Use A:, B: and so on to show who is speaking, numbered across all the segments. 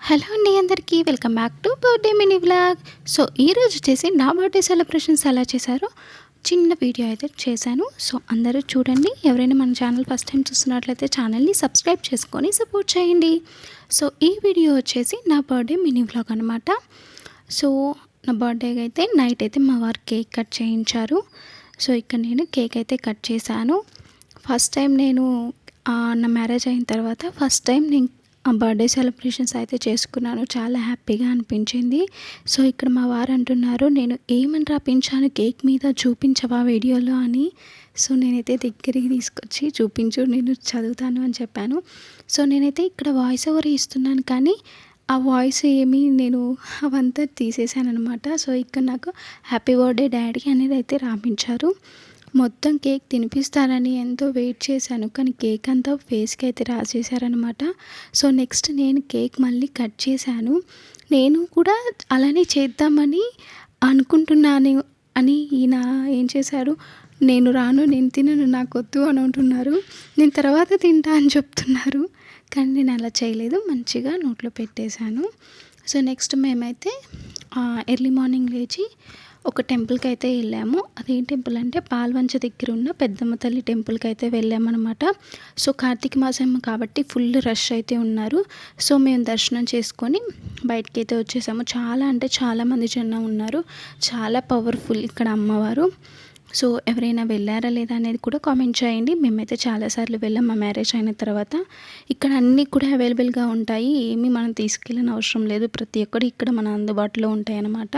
A: Hello అండి అందరికీ welcome back to birthday mini vlog. So ఈరోజు వచ్చేసి నా బర్త్డే సెలబ్రేషన్స్ ఎలా చేశారో చిన్న వీడియో అయితే చేశాను. సో అందరూ చూడండి. ఎవరైనా మన ఛానల్ ఫస్ట్ టైం చూస్తున్నట్లయితే ఛానల్ని సబ్స్క్రైబ్ చేసుకొని సపోర్ట్ చేయండి. సో ఈ వీడియో వచ్చేసి నా బర్త్డే మినీ వ్లాగ్ అనమాట. సో నా బర్త్డేకి అయితే నైట్ అయితే మా వారు కేక్ కట్ చేయించారు. సో ఇక్కడ నేను కేక్ అయితే కట్ చేశాను. ఫస్ట్ టైం నేను నా మ్యారేజ్ అయిన తర్వాత ఫస్ట్ టైం నేను బర్త్డే సెలబ్రేషన్స్ అయితే చేసుకున్నాను. చాలా హ్యాపీగా అనిపించింది. సో ఇక్కడ మా వారు అంటున్నారు, నేను ఏమని రాపించాను కేక్ మీద చూపించవా వీడియోలో అని. సో నేనైతే దగ్గరికి తీసుకొచ్చి చూపించు, నేను చదువుతాను అని చెప్పాను. సో నేనైతే ఇక్కడ వాయిస్ ఓవర్ ఇస్తున్నాను, కానీ ఆ వాయిస్ ఏమీ నేను అవంతా తీసేసాను అనమాట. సో ఇక్కడ నాకు హ్యాపీ బర్త్డే డాడీ అనేది అయితే రాపించారు. మొత్తం కేక్ తినిపిస్తారని ఎంతో వెయిట్ చేశాను, కానీ కేక్ అంతా ఫేస్కి అయితే రాసేసారనమాట. సో నెక్స్ట్ నేను కేక్ మళ్ళీ కట్ చేశాను. నేను కూడా అలానే చేద్దామని అనుకుంటున్నాను అని ఈయన ఏం చేశారు, నేను రాను, నేను తినను, నాకు వద్దు అని అంటున్నారు. నేను తర్వాత తింటా అని చెప్తున్నారు, కానీ నేను అలా చేయలేదు, మంచిగా నోట్లో పెట్టేశాను. సో నెక్స్ట్ మేమైతే ఎర్లీ మార్నింగ్ లేచి ఒక టెంపుల్కి అయితే వెళ్ళాము. అదేం టెంపుల్ అంటే పాల్వంచ దగ్గర ఉన్న పెద్దమ్మ తల్లి టెంపుల్కి అయితే వెళ్ళామన్నమాట. సో కార్తీక మాసం కాబట్టి ఫుల్ రష్ అయితే ఉన్నారు. సో మేము దర్శనం చేసుకొని బయటికి అయితే వచ్చేసాము. చాలా అంటే చాలామంది జనం ఉన్నారు. చాలా పవర్ఫుల్ ఇక్కడ అమ్మవారు. సో ఎవరైనా వెళ్ళారా లేదా అనేది కూడా కామెంట్ చేయండి. మేమైతే చాలాసార్లు వెళ్ళాం మా మ్యారేజ్ అయిన తర్వాత. ఇక్కడ అన్నీ కూడా అవైలబుల్గా ఉంటాయి, ఏమీ మనం తీసుకెళ్ళని అవసరం లేదు. ప్రతి ఒక్కటి ఇక్కడ మన అందుబాటులో ఉంటాయి అన్నమాట.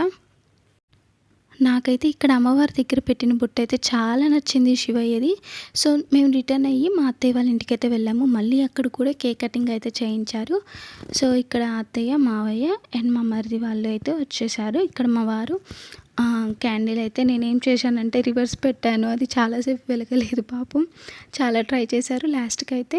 A: నాకైతే ఇక్కడ అమ్మవారి దగ్గర పెట్టిన బుట్ట అయితే చాలా నచ్చింది, శివయ్యది. సో మేము రిటర్న్ అయ్యి మా అత్తయ్య వాళ్ళ ఇంటికైతే వెళ్ళాము. మళ్ళీ అక్కడ కూడా కేక్ కటింగ్ అయితే చేయించారు. సో ఇక్కడ అత్తయ్య, మావయ్య అండ్ మా మరిది వాళ్ళు అయితే వచ్చేసారు. ఇక్కడ మా వారు క్యాండిల్ అయితే నేనేం చేశానంటే రివర్స్ పెట్టాను. అది చాలాసేపు వెలగలేదు పాపం. చాలా ట్రై చేశారు. లాస్ట్కి అయితే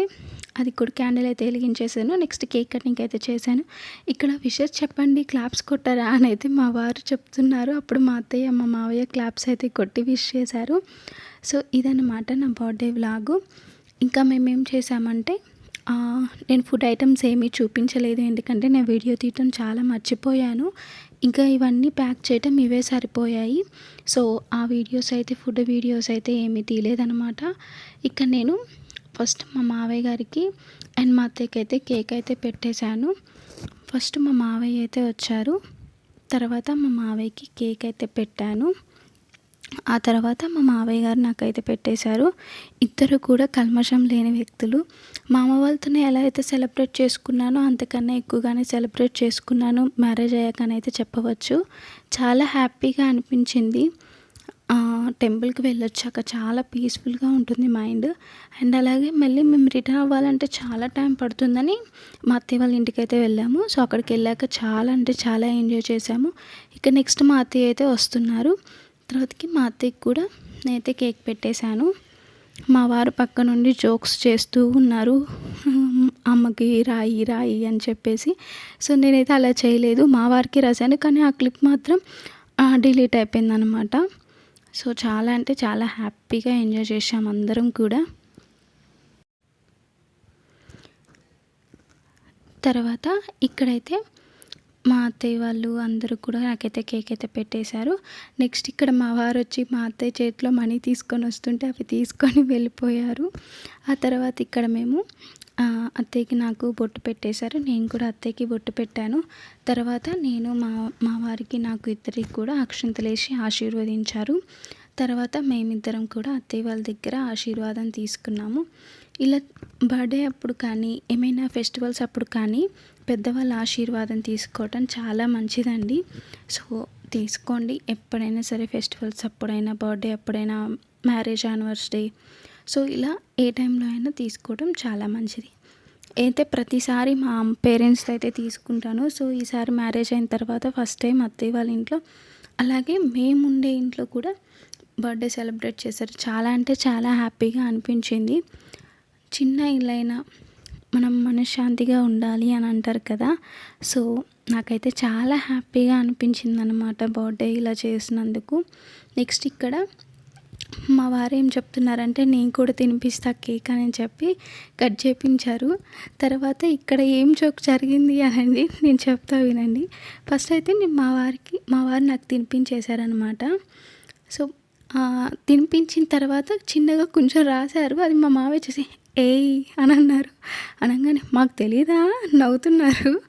A: అది కూడా క్యాండిల్ అయితే వెలిగించేసాను. నెక్స్ట్ కేక్ కటింగ్ అయితే చేశాను. ఇక్కడ విషెస్ చెప్పండి, క్లాప్స్ కొట్టారా అని అయితే మా వారు చెప్తున్నారు. అప్పుడు మా అత్తయ్య, మా మావయ్య క్లాప్స్ అయితే కొట్టి విష్ చేశారు. సో ఇదన్నమాట నా బర్త్డే వ్లాగు. ఇంకా మేమేం చేసామంటే నేను ఫుడ్ ఐటమ్స్ ఏమీ చూపించలేదు, ఎందుకంటే నేను వీడియో తీయటం చాలా మర్చిపోయాను. ఇంకా ఇవన్నీ ప్యాక్ చేయటం ఇవే సరిపోయాయి. సో ఆ వీడియోస్ అయితే ఫుడ్ వీడియోస్ అయితే ఏమీ తీయలేదన్నమాట. ఇక్కడ నేను ఫస్ట్ మా మావయ్య గారికి అండ్ మా అత్తయ్యకి అయితే కేక్ అయితే పెట్టేశాను. ఫస్ట్ మా మావయ్య అయితే వచ్చారు, తర్వాత మా మావయ్యకి కేక్ అయితే పెట్టాను. ఆ తర్వాత మా మావయ్య గారు నాకైతే పెట్టేశారు. ఇద్దరు కూడా కల్మషం లేని వ్యక్తులు. మా అమ్మ వాళ్ళతోనే ఎలా అయితే సెలబ్రేట్ చేసుకున్నానో అంతకన్నా ఎక్కువగానే సెలబ్రేట్ చేసుకున్నాను మ్యారేజ్ అయ్యాకనైతే చెప్పవచ్చు. చాలా హ్యాపీగా అనిపించింది. టెంపుల్కి వెళ్ళొచ్చాక చాలా పీస్ఫుల్గా ఉంటుంది మైండ్. అండ్ అలాగే మళ్ళీ మేము రిటర్న్ అవ్వాలంటే చాలా టైం పడుతుందని మా అత్తయ్య వాళ్ళ ఇంటికి అయితే వెళ్ళాము. సో అక్కడికి వెళ్ళాక చాలా అంటే చాలా ఎంజాయ్ చేసాము. ఇక నెక్స్ట్ మా అత్తయ్య అయితే వస్తున్నారు. తర్వాతకి మా అత్తయ్యకి కూడా నేనైతే కేక్ పెట్టేశాను. మా వారు పక్క నుండి జోక్స్ చేస్తూ ఉన్నారు, అమ్మకి రాయి రాయి అని చెప్పేసి. సో నేనైతే అలా చేయలేదు, మా వారికి రాశాను, కానీ ఆ క్లిప్ మాత్రం డిలీట్ అయిపోయిందనమాట. సో చాలా అంటే చాలా హ్యాపీగా ఎంజాయ్ చేసాం అందరం కూడా. తర్వాత ఇక్కడైతే మా అత్తయ్య వాళ్ళు అందరూ కూడా నాకైతే కేక్ అయితే పెట్టేశారు. నెక్స్ట్ ఇక్కడ మా వారు వచ్చి మా అత్తయ్య చేతిలో మనీ తీసుకొని వస్తుంటే అవి తీసుకొని వెళ్ళిపోయారు. ఆ తర్వాత ఇక్కడ మేము అత్తయ్యకి నాకు బొట్టు పెట్టేశారు. నేను కూడా అత్తయ్యకి బొట్టు పెట్టాను. తర్వాత నేను మా వారికి నాకు ఇద్దరికి కూడా అక్షింతలేసి ఆశీర్వదించారు. తర్వాత మేమిద్దరం కూడా అత్తయ్య వాళ్ళ దగ్గర ఆశీర్వాదం తీసుకున్నాము. ఇలా బర్త్డే అప్పుడు కానీ ఏమైనా ఫెస్టివల్స్ అప్పుడు కానీ పెద్దవాళ్ళ ఆశీర్వాదం తీసుకోవటం చాలా మంచిదండి. సో తీసుకోండి, ఎప్పుడైనా సరే ఫెస్టివల్స్ అప్పుడైనా, బర్త్డే అప్పుడైనా, మ్యారేజ్ యానివర్సరీ, సో ఇలా ఏ టైంలో అయినా తీసుకోవడం చాలా మంచిది. అయితే ప్రతిసారి మా పేరెంట్స్ అయితే తీసుకుంటాను. సో ఈసారి మ్యారేజ్ అయిన తర్వాత ఫస్ట్ టైం అత్తయ్య వాళ్ళ ఇంట్లో, అలాగే మేముండే ఇంట్లో కూడా బర్త్డే సెలబ్రేట్ చేశారు. చాలా అంటే చాలా హ్యాపీగా అనిపించింది. చిన్న ఇల్లైనా మనం మనశ్శాంతిగా ఉండాలి అని అంటారు కదా. సో నాకైతే చాలా హ్యాపీగా అనిపించింది అనమాట బర్త్డే ఇలా చేసినందుకు. నెక్స్ట్ ఇక్కడ మా వారేం చెప్తున్నారంటే నేను కూడా తినిపిస్తా కేక్ అని చెప్పి కట్ చేపించారు. తర్వాత ఇక్కడ ఏం జోక్ జరిగింది అనండి నేను చెప్తా వినండి. ఫస్ట్ అయితే నేను మా వారు నాకు తినిపించేశారనమాట. సో, తినిపించిన తర్వాత చిన్నగా కొంచెం రాసారు. అది మా మావయ్య చూసి ఏయ్ అని అన్నారు. అనంగానే మాకు తెలీదా నవ్వుతున్నారు.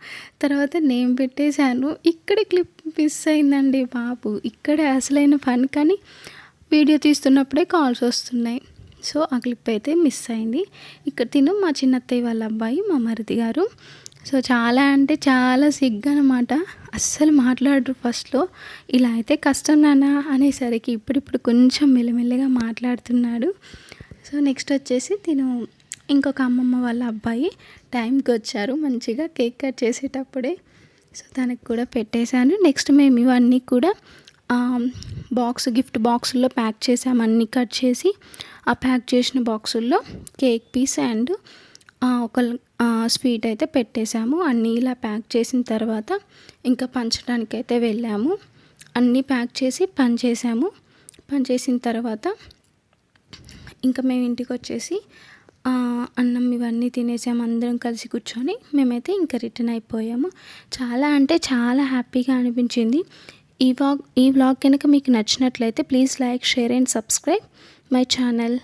A: తర్వాత నేను పెట్టేశాను. ఇక్కడే క్లిప్ మిస్ అయిందండి బాబు. ఇక్కడే అసలైన ఫన్. కానీ వీడియో తీస్తున్నప్పుడే కాల్స్ వస్తున్నాయి. సో, ఆ క్లిప్ అయితే మిస్ అయింది. ఇక్కడ తిను మా చిన్నత్తయ్య వాళ్ళ అబ్బాయి మా మరిది గారు. సో, చాలా అంటే చాలా సిగ్గనమాట. అస్సలు మాట్లాడరు ఫస్ట్‌లో. ఇలా అయితే కష్టం నాన్న అనేసరికి ఇప్పుడిప్పుడు కొంచెం మెల్లమెల్లగా మాట్లాడుతున్నాడు. సో, నెక్స్ట్ వచ్చేసి తిను ఇంకొక అమ్మమ్మ వాళ్ళ అబ్బాయి టైంకి వచ్చారు మంచిగా కేక్ కట్ చేసేటప్పుడే. సో, తనకు కూడా పెట్టేశాను. నెక్స్ట్ మేము ఇవన్నీ కూడా గిఫ్ట్ బాక్సుల్లో ప్యాక్ చేసాము. అన్నీ కట్ చేసి ఆ ప్యాక్ చేసిన బాక్సుల్లో కేక్ పీస్ అండ్ ఒక స్వీట్ అయితే పెట్టేశాము. అన్నీ ఇలా ప్యాక్ చేసిన తర్వాత ఇంకా పంచడానికైతే వెళ్ళాము. అన్నీ ప్యాక్ చేసి పనిచేసాము. పనిచేసిన తర్వాత ఇంకా మేము ఇంటికి వచ్చేసి అన్నం ఇవన్నీ తినేసాము. అందరం కలిసి కూర్చొని మేమైతే ఇంకా రిటర్న్ అయిపోయాము. చాలా అంటే చాలా హ్యాపీగా అనిపించింది. ఈ వ్లాగ్ కనుక మీకు నచ్చినట్లయితే please like, share and subscribe my channel.